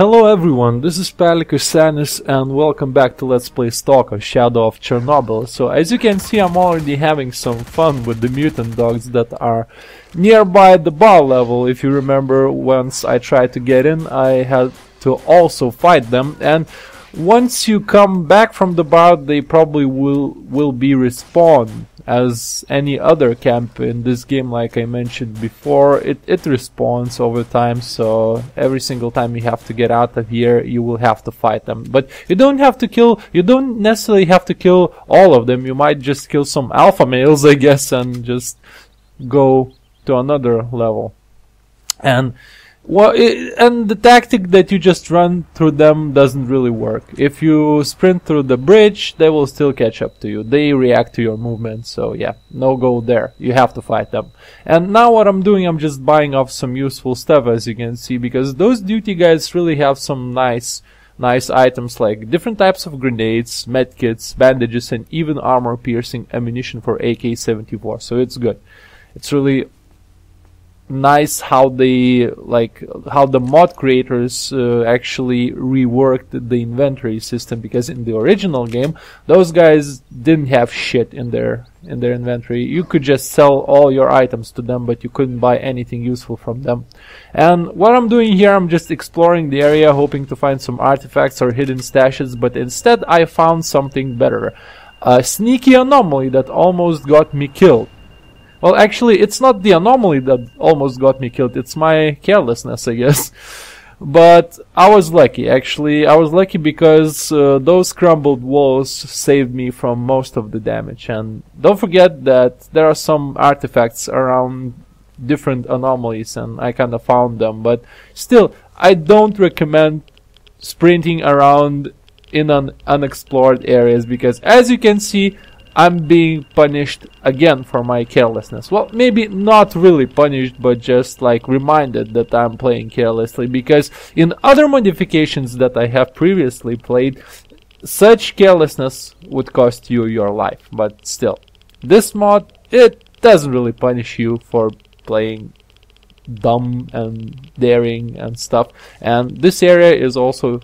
Hello everyone, this is S.T.A.L.K.E.R and welcome back to Let's Play S.T.A.L.K.E.R Shadow of Chernobyl. So as you can see, I'm already having some fun with the mutant dogs that are nearby the bar level. If you remember, once I tried to get in, I had to also fight them, and once you come back from the bar, they probably will be respawned as any other camp in this game. Like I mentioned before, it respawns over time, so every single time you have to get out of here, you will have to fight them. But you don't necessarily have to kill all of them. You might just kill some alpha males, I guess, and just go to another level. And and the tactic that you just run through them doesn't really work. If you sprint through the bridge, they will still catch up to you. They react to your movement, so yeah, no go there. You have to fight them. And now what I'm doing, I'm just buying off some useful stuff, as you can see, because those duty guys really have some nice items like different types of grenades, medkits, bandages, and even armor-piercing ammunition for AK-74. So it's good. It's really nice how the mod creators actually reworked the inventory system, because in the original game those guys didn't have shit in their inventory. You could just sell all your items to them, but you couldn't buy anything useful from them. And what I'm doing here, I'm just exploring the area, hoping to find some artifacts or hidden stashes, but instead I found something better. A sneaky anomaly that almost got me killed. Well, actually, it's not the anomaly that almost got me killed, it's my carelessness, I guess. But I was lucky, actually. I was lucky because those crumbled walls saved me from most of the damage. And don't forget that there are some artifacts around different anomalies, and I kind of found them. But still, I don't recommend sprinting around in unexplored areas, because as you can see, I'm being punished again for my carelessness. Well, maybe not really punished, but just like reminded that I'm playing carelessly, because in other modifications that I have previously played, such carelessness would cost you your life. But still, this mod, it doesn't really punish you for playing dumb and daring and stuff. And this area is also,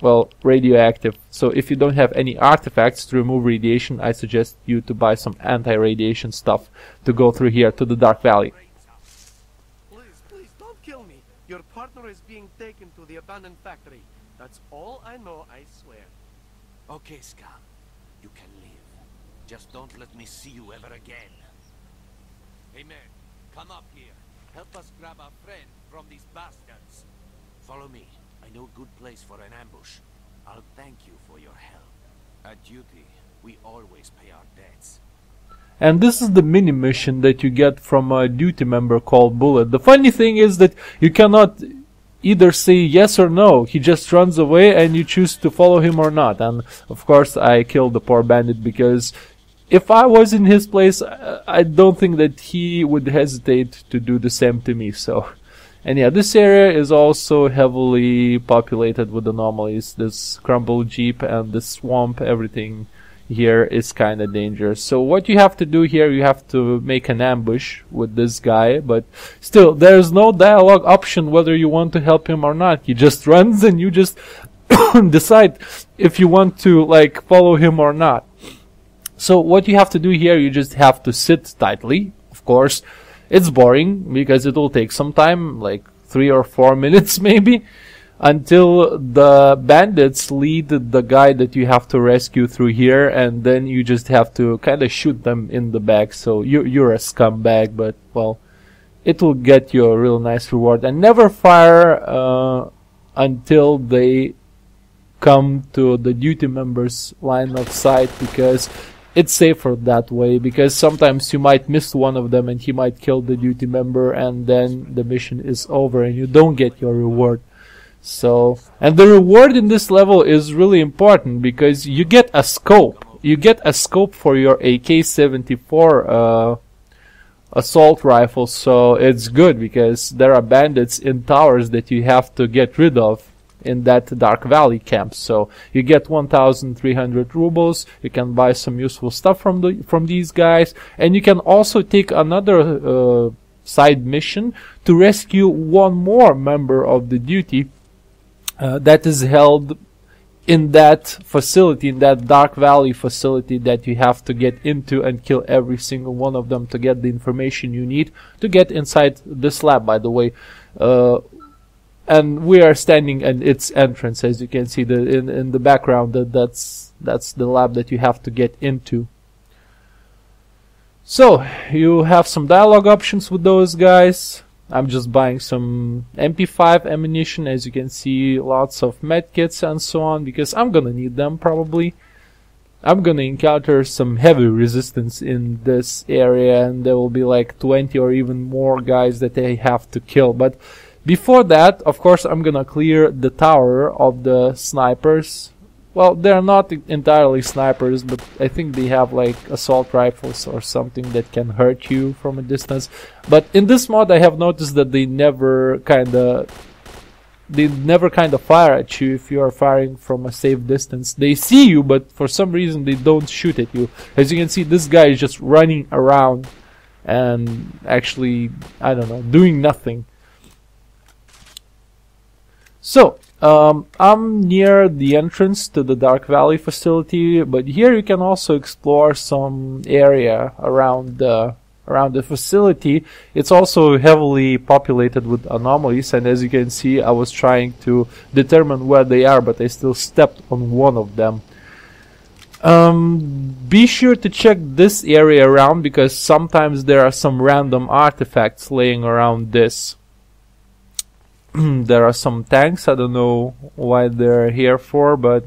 well, radioactive. So if you don't have any artifacts to remove radiation, I suggest you to buy some anti-radiation stuff to go through here to the Dark Valley. Please, don't kill me. Your partner is being taken to the abandoned factory. That's all I know, I swear. Okay, Scum. You can leave. Just don't let me see you ever again. Hey man, come up here. Help us grab our friend from these bastards. Follow me. I know a good place for an ambush. I'll thank you for your help. At duty, we always pay our debts. And this is the mini mission that you get from a duty member called Bullet. The funny thing is that you cannot either say yes or no. He just runs away and you choose to follow him or not. And of course I killed the poor bandit, because if I was in his place, I don't think that he would hesitate to do the same to me. So. And yeah, this area is also heavily populated with anomalies. This crumbled jeep and this swamp, everything here is kind of dangerous. So what you have to do here, you have to make an ambush with this guy, but still, there's no dialogue option whether you want to help him or not. He just runs and you just decide if you want to, like, follow him or not. So what you have to do here, you just have to sit tightly, of course. It's boring, because it will take some time, like 3 or 4 minutes maybe, until the bandits lead the guy that you have to rescue through here, and then you just have to kind of shoot them in the back. So you're a scumbag, but well, it will get you a real nice reward. And never fire until they come to the duty member's line of sight, because it's safer that way, because sometimes you might miss one of them and he might kill the duty member, and then the mission is over and you don't get your reward. So, and the reward in this level is really important, because you get a scope. You get a scope for your AK-74 assault rifle, so it's good, because there are bandits in towers that you have to get rid of in that Dark Valley camp. So you get 1,300 rubles. You can buy some useful stuff from these guys, and you can also take another side mission to rescue one more member of the duty that is held in that facility, in that Dark Valley facility that you have to get into and kill every single one of them to get the information you need to get inside this lab, by the way. And we are standing at its entrance, as you can see in the background. That's the lab that you have to get into. So you have some dialogue options with those guys. I'm just buying some MP5 ammunition, as you can see, lots of medkits and so on, because I'm gonna need them probably. I'm gonna encounter some heavy resistance in this area, and there will be like 20 or even more guys that I have to kill. But before that, of course, I'm gonna clear the tower of the snipers. Well, they're not entirely snipers, but I think they have like assault rifles or something that can hurt you from a distance. But in this mod, I have noticed that they never kind of fire at you if you are firing from a safe distance. They see you, but for some reason they don't shoot at you. As you can see, this guy is just running around and actually, I don't know, doing nothing. So I'm near the entrance to the Dark Valley facility, but here you can also explore some area around the facility. It's also heavily populated with anomalies, and as you can see, I was trying to determine where they are, but I still stepped on one of them. Be sure to check this area around, because sometimes there are some random artifacts laying around this. There are some tanks. I don't know why they're here for, but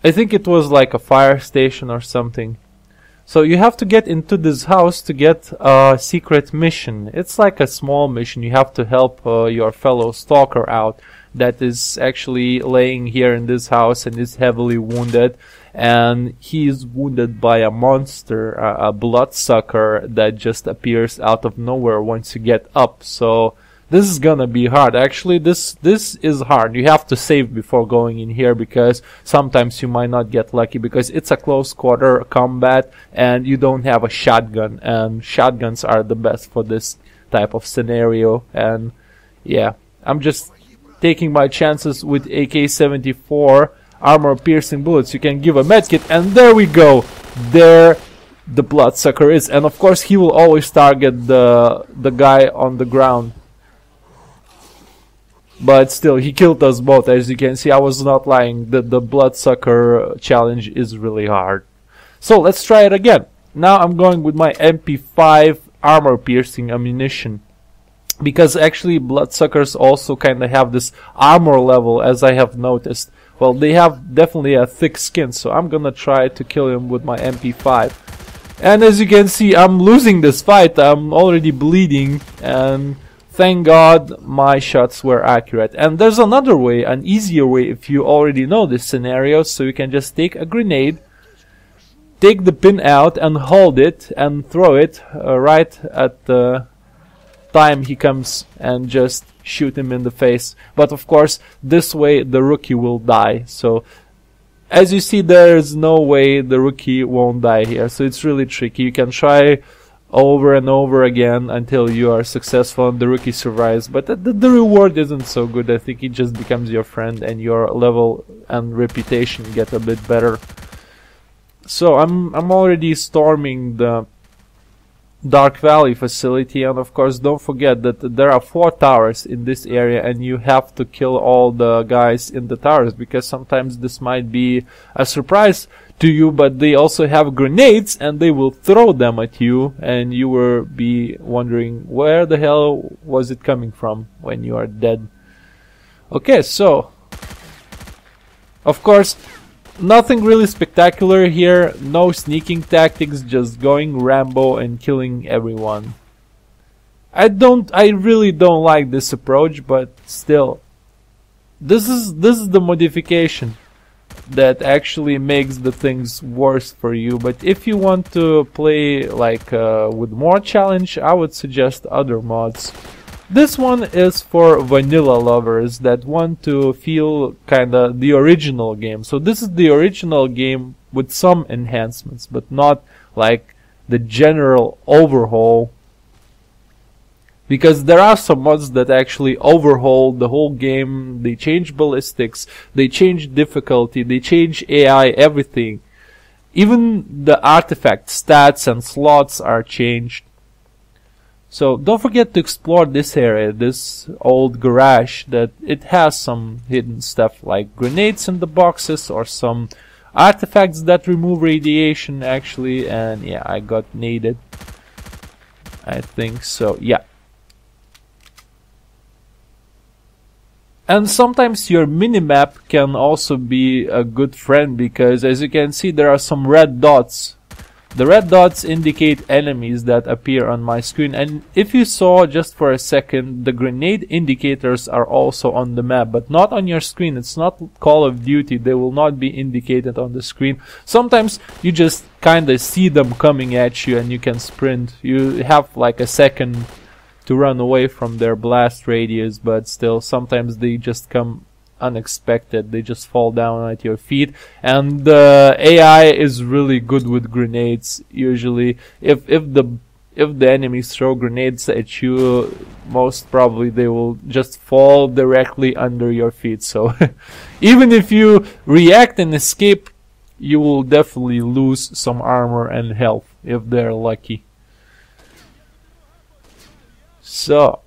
I think it was like a fire station or something. So you have to get into this house to get a secret mission. It's like a small mission. You have to help your fellow stalker out that is actually laying here in this house and is heavily wounded. And he is wounded by a monster, a bloodsucker that just appears out of nowhere once you get up. So this is gonna be hard. Actually, this is hard. You have to save before going in here, because sometimes you might not get lucky, because it's a close quarter combat and you don't have a shotgun, and shotguns are the best for this type of scenario. And yeah, I'm just taking my chances with AK-74 armor-piercing bullets. You can give a medkit, and there we go. There the bloodsucker is, and of course he will always target the guy on the ground. But still, he killed us both. As you can see, I was not lying. The bloodsucker challenge is really hard. So let's try it again. Now I'm going with my MP5 armor-piercing ammunition, because actually bloodsuckers also kind of have this armor level, as I have noticed. Well, they have definitely a thick skin, so I'm gonna try to kill him with my MP5. And as you can see, I'm losing this fight. I'm already bleeding, and thank God my shots were accurate. And there's another way, an easier way, if you already know this scenario. So you can just take a grenade, take the pin out and hold it and throw it right at the time he comes, and just shoot him in the face. But of course, this way the rookie will die. So as you see, there's no way the rookie won't die here. So it's really tricky. You can try over and over again until you are successful and the rookie survives, but the reward isn't so good. I think it just becomes your friend, and your level and reputation get a bit better. So I'm already storming the Dark Valley facility, and of course don't forget that there are 4 towers in this area, and you have to kill all the guys in the towers, because sometimes this might be a surprise to you, but they also have grenades and they will throw them at you, and you will be wondering where the hell was it coming from when you are dead. Okay, so of course nothing really spectacular here, no sneaking tactics, just going Rambo and killing everyone. I really don't like this approach, but still, this is the modification that actually makes the things worse for you. But if you want to play like with more challenge, I would suggest other mods. This one is for vanilla lovers that want to feel kinda the original game. So this is the original game with some enhancements, but not like the general overhaul. Because there are some mods that actually overhaul the whole game. They change ballistics, they change difficulty, they change AI, everything. Even the artifact stats and slots are changed. So don't forget to explore this area, this old garage, that it has some hidden stuff like grenades in the boxes or some artifacts that remove radiation actually. And yeah, I got naded, I think so, yeah. And sometimes your minimap can also be a good friend, because as you can see there are some red dots. The red dots indicate enemies that appear on my screen, and if you saw just for a second, the grenade indicators are also on the map, but not on your screen. It's not Call of Duty, they will not be indicated on the screen. Sometimes you just kinda see them coming at you and you can sprint. You have like a second to run away from their blast radius, but still sometimes they just come unexpected. They just fall down at your feet, and the AI is really good with grenades. Usually, if the enemies throw grenades at you, most probably they will just fall directly under your feet. So even if you react and escape, you will definitely lose some armor and health if they're lucky. So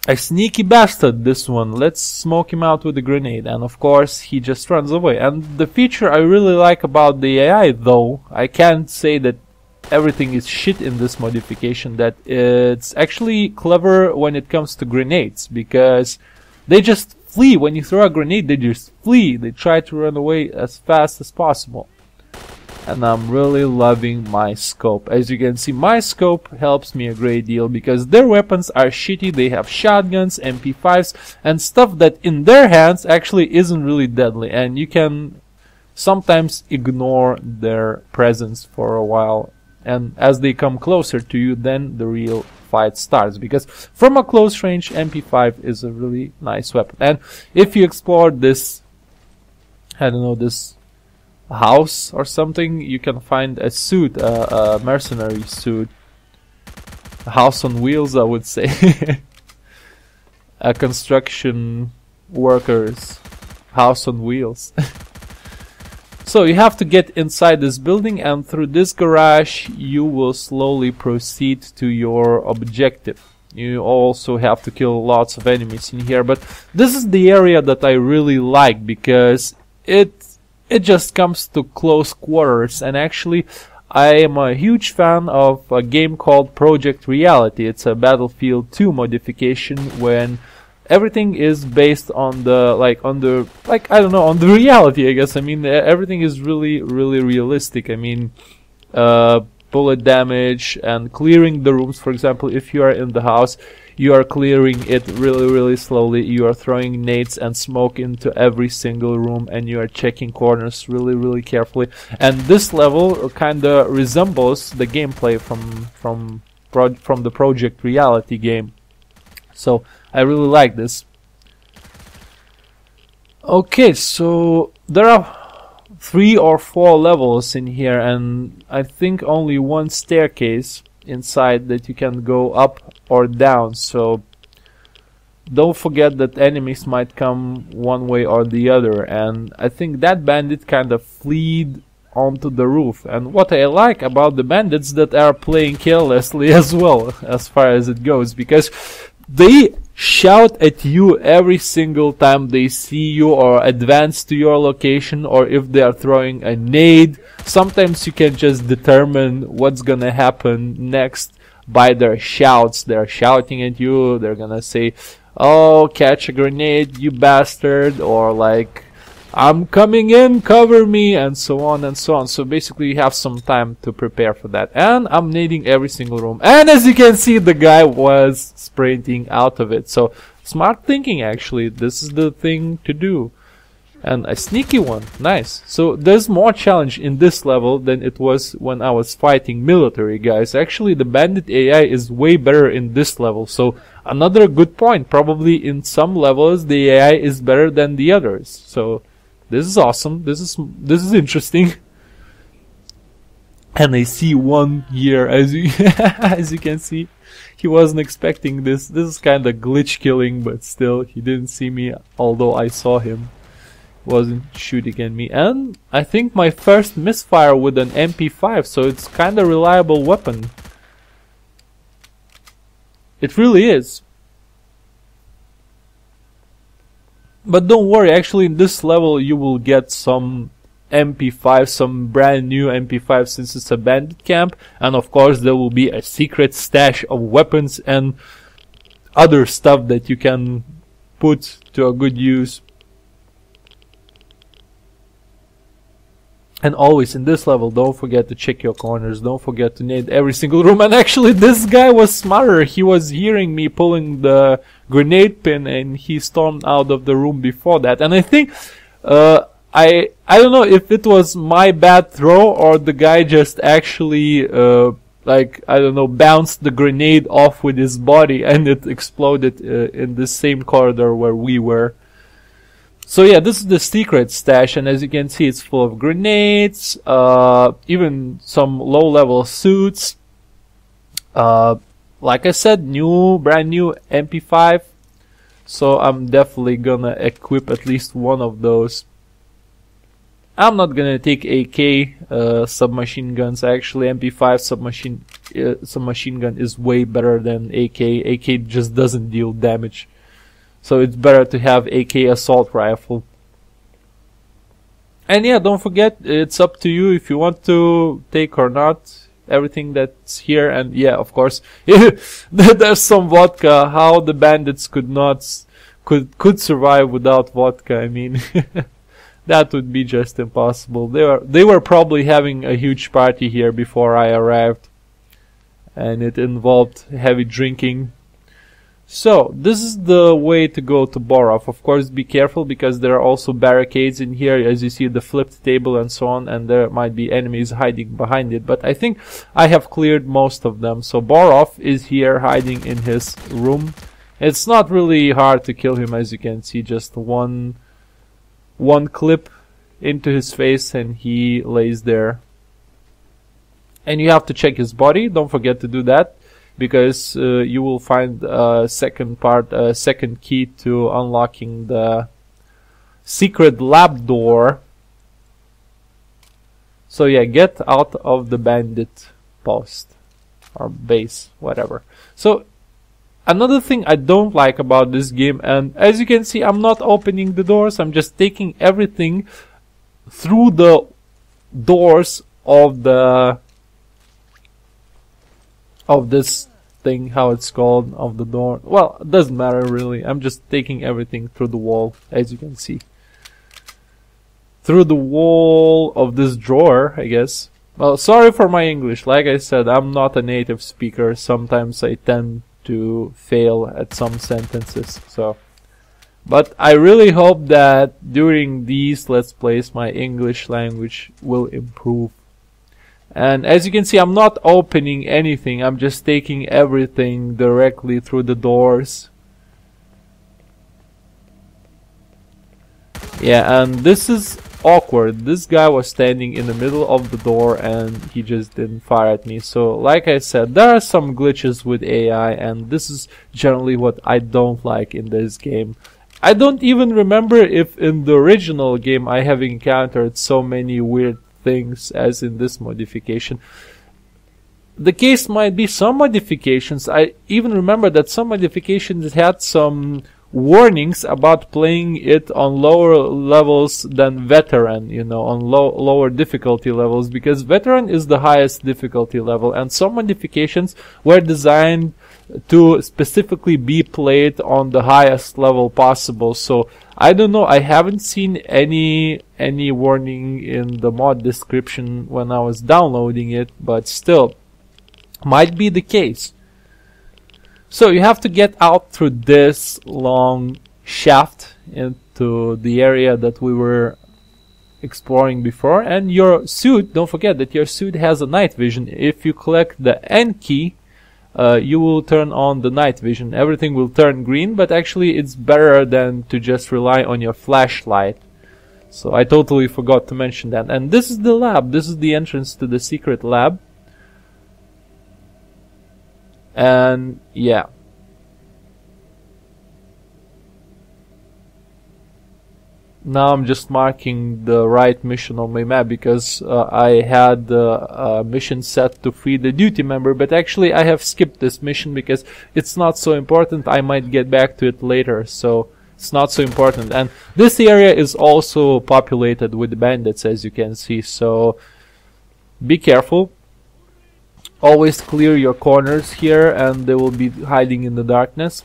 a sneaky bastard, this one. Let's smoke him out with a grenade. And of course, he just runs away. And the feature I really like about the AI, though, I can't say that everything is shit in this modification, that it's actually clever when it comes to grenades, because they just flee. When you throw a grenade, they just flee. They try to run away as fast as possible. And I'm really loving my scope. As you can see, my scope helps me a great deal, because their weapons are shitty. They have shotguns, MP5s, and stuff that in their hands actually isn't really deadly, and you can sometimes ignore their presence for a while, and as they come closer to you, then the real fight starts, because from a close range, MP5 is a really nice weapon. And if you explore this, I don't know, this house or something, you can find a suit, a mercenary suit, a house on wheels, I would say. A construction workers house on wheels. So you have to get inside this building, and through this garage you will slowly proceed to your objective. You also have to kill lots of enemies in here, but this is the area that I really like, because it just comes to close quarters. And actually, I am a huge fan of a game called Project Reality. It's a Battlefield 2 modification when everything is based on the on the reality, I guess. I mean, everything is really realistic. I mean, bullet damage and clearing the rooms. For example, if you are in the house, you are clearing it really slowly. You are throwing nades and smoke into every single room, and you are checking corners really carefully. And this level kinda resembles the gameplay from the Project Reality game. So I really like this. Okay, so there are 3 or 4 levels in here, and I think only one staircase inside that you can go up or down. So don't forget that enemies might come one way or the other, and I think that bandit kind of fleed onto the roof. And what I like about the bandits that are playing carelessly as well, as far as it goes, because they shout at you every single time they see you or advance to your location, or if they are throwing a nade. Sometimes you can just determine what's gonna happen next by their shouts. They're shouting at you, they're gonna say, "Oh, catch a grenade, you bastard," or like, "I'm coming in, cover me," and so on and so on. So basically you have some time to prepare for that. And I'm nading every single room. And as you can see, the guy was sprinting out of it. So smart thinking, actually. This is the thing to do. And a sneaky one. Nice. So there's more challenge in this level than it was when I was fighting military guys. Actually, the bandit AI is way better in this level. So another good point. Probably in some levels the AI is better than the others. So this is awesome. This is interesting. And I see 1 year, as you as you can see. He wasn't expecting this. This is kind of glitch killing, but still, he didn't see me, although I saw him. Wasn't shooting at me. And I think my first misfire with an MP5, so it's kind of reliable weapon. It really is. But don't worry, actually in this level you will get some MP5, some brand new MP5 since it's a bandit camp, and of course there will be a secret stash of weapons and other stuff that you can put to a good use. And always in this level, don't forget to check your corners, don't forget to nade every single room. And actually this guy was smarter, he was hearing me pulling the grenade pin and he stormed out of the room before that. And I think I don't know if it was my bad throw or the guy just actually like, I don't know, bounced the grenade off with his body and it exploded in the same corridor where we were. So yeah, this is the secret stash, and as you can see, it's full of grenades, even some low-level suits. Like I said, brand new MP5. So I'm definitely gonna equip at least one of those. I'm not gonna take AK submachine guns. Actually, MP5 submachine gun is way better than AK. AK just doesn't deal damage. So it's better to have AK assault rifle. And yeah, don't forget, it's up to you if you want to take or not everything that's here. And yeah, of course, there's some vodka. How the bandits could survive without vodka? I mean, that would be just impossible. They were probably having a huge party here before I arrived, and it involved heavy drinking. So, this is the way to go to Borov. Of course, be careful because there are also barricades in here, as you see the flipped table and so on, and there might be enemies hiding behind it. But I think I have cleared most of them. So Borov is here hiding in his room. It's not really hard to kill him, as you can see, just one clip into his face and he lays there. And you have to check his body, don't forget to do that. Because you will find a second key to unlocking the secret lab door. So yeah, get out of the bandit post or base, whatever. So another thing I don't like about this game, and as you can see, I'm not opening the doors, I'm just taking everything through the doors of this thing, how it's called, of the door. Well, it doesn't matter really. I'm just taking everything through the wall, as you can see. Through the wall of this drawer, I guess. Well, sorry for my English. Like I said, I'm not a native speaker. Sometimes I tend to fail at some sentences. So, but I really hope that during these Let's Plays, my English language will improve. And as you can see, I'm not opening anything, I'm just taking everything directly through the doors. Yeah, and this is awkward. This guy was standing in the middle of the door and he just didn't fire at me. So, like I said, there are some glitches with AI, and this is generally what I don't like in this game. I don't even remember if in the original game I have encountered so many weird things as in this modification. The case might be some modifications. I even remember that some modifications had some warnings about playing it on lower levels than veteran, you know, on lower difficulty levels, because veteran is the highest difficulty level, and some modifications were designed to specifically be played on the highest level possible. So I don't know, I haven't seen any warning in the mod description when I was downloading it, but still might be the case. So you have to get out through this long shaft into the area that we were exploring before, and your suit, don't forget that your suit has a night vision. If you collect the N key, you will turn on the night vision. Everything will turn green, but actually it's better than to just rely on your flashlight. So I totally forgot to mention that. And this is the lab. This is the entrance to the secret lab. And yeah. Now I'm just marking the right mission on my map because I had the mission set to free the duty member, but actually I have skipped this mission because it's not so important. I might get back to it later, so it's not so important. And this area is also populated with bandits, as you can see, so be careful. Always clear your corners here, and they will be hiding in the darkness.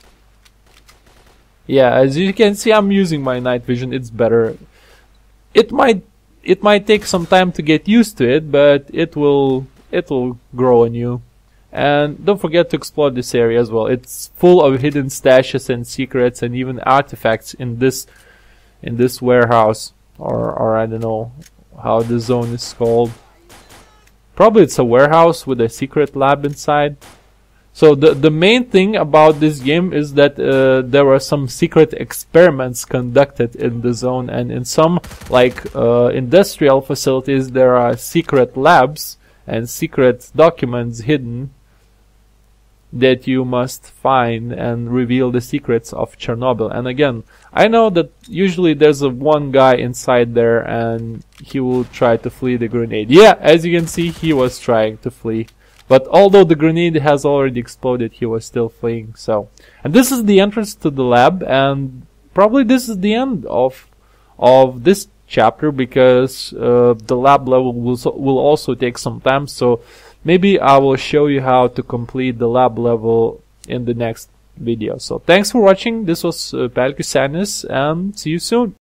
Yeah, as you can see, I'm using my night vision. It's better. It might take some time to get used to it, but it will grow on you. And don't forget to explore this area as well. It's full of hidden stashes and secrets and even artifacts in this warehouse, or I don't know how the zone is called. Probably it's a warehouse with a secret lab inside. So the main thing about this game is that there were some secret experiments conducted in the zone, and in some industrial facilities there are secret labs and secret documents hidden that you must find and reveal the secrets of Chernobyl. And again, I know that usually there's one guy inside there and he will try to flee the grenade. Yeah, as you can see, he was trying to flee. But although the grenade has already exploded, he was still fleeing. So, and this is the entrance to the lab, and probably this is the end of this chapter, because the lab level will also take some time. So maybe I will show you how to complete the lab level in the next video. So thanks for watching. This was S.T.A.L.K.E.R, and see you soon.